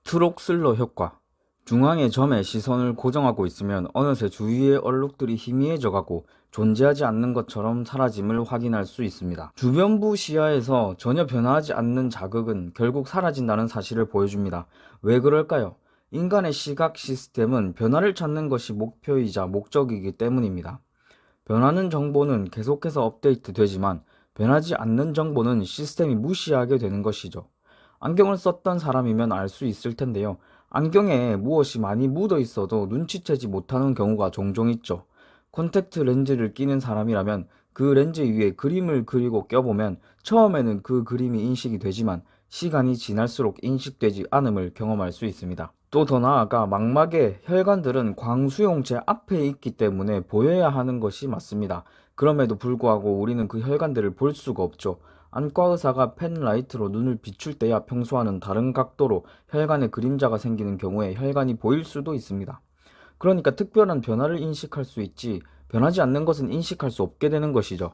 트록슬러 효과. 중앙의 점에 시선을 고정하고 있으면 어느새 주위의 얼룩들이 희미해져 가고 존재하지 않는 것처럼 사라짐을 확인할 수 있습니다. 주변부 시야에서 전혀 변화하지 않는 자극은 결국 사라진다는 사실을 보여줍니다. 왜 그럴까요? 인간의 시각 시스템은 변화를 찾는 것이 목표이자 목적이기 때문입니다. 변하는 정보는 계속해서 업데이트 되지만 변하지 않는 정보는 시스템이 무시하게 되는 것이죠. 안경을 썼던 사람이면 알 수 있을 텐데요. 안경에 무엇이 많이 묻어 있어도 눈치채지 못하는 경우가 종종 있죠. 콘택트 렌즈를 끼는 사람이라면 그 렌즈 위에 그림을 그리고 껴보면 처음에는 그 그림이 인식이 되지만 시간이 지날수록 인식되지 않음을 경험할 수 있습니다. 또 더 나아가 망막의 혈관들은 광수용체 앞에 있기 때문에 보여야 하는 것이 맞습니다. 그럼에도 불구하고 우리는 그 혈관들을 볼 수가 없죠. 안과 의사가 펜라이트로 눈을 비출 때야 평소와는 다른 각도로 혈관에 그림자가 생기는 경우에 혈관이 보일 수도 있습니다. 그러니까 특별한 변화를 인식할 수 있지 변하지 않는 것은 인식할 수 없게 되는 것이죠.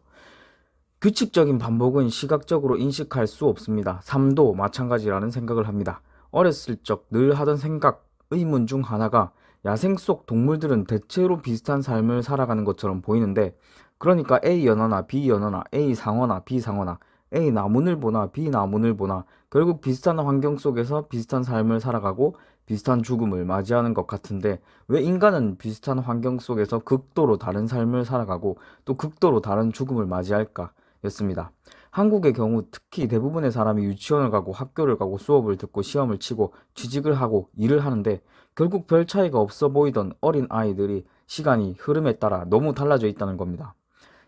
규칙적인 반복은 시각적으로 인식할 수 없습니다. 삶도 마찬가지라는 생각을 합니다. 어렸을 적 늘 하던 생각, 의문 중 하나가 야생 속 동물들은 대체로 비슷한 삶을 살아가는 것처럼 보이는데, 그러니까 A 연어나 B 연어나 A 상어나 B 상어나 A 나무늘보나 B 나무늘보나 결국 비슷한 환경 속에서 비슷한 삶을 살아가고 비슷한 죽음을 맞이하는 것 같은데, 왜 인간은 비슷한 환경 속에서 극도로 다른 삶을 살아가고 또 극도로 다른 죽음을 맞이할까? 였습니다. 한국의 경우 특히 대부분의 사람이 유치원을 가고 학교를 가고 수업을 듣고 시험을 치고 취직을 하고 일을 하는데, 결국 별 차이가 없어 보이던 어린 아이들이 시간이 흐름에 따라 너무 달라져 있다는 겁니다.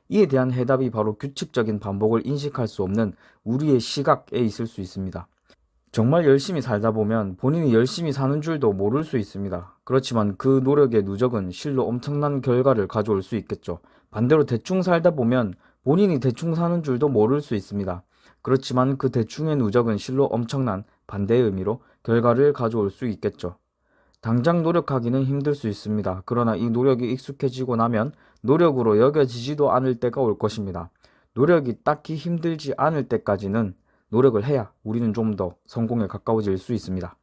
이에 대한 해답이 바로 규칙적인 반복을 인식할 수 없는 우리의 시각에 있을 수 있습니다. 정말 열심히 살다 보면 본인이 열심히 사는 줄도 모를 수 있습니다. 그렇지만 그 노력의 누적은 실로 엄청난 결과를 가져올 수 있겠죠. 반대로 대충 살다 보면 본인이 대충 사는 줄도 모를 수 있습니다. 그렇지만 그 대충의 누적은 실로 엄청난 반대의 의미로 결과를 가져올 수 있겠죠. 당장 노력하기는 힘들 수 있습니다. 그러나 이 노력이 익숙해지고 나면 노력으로 여겨지지도 않을 때가 올 것입니다. 노력이 딱히 힘들지 않을 때까지는 노력을 해야 우리는 좀 더 성공에 가까워질 수 있습니다.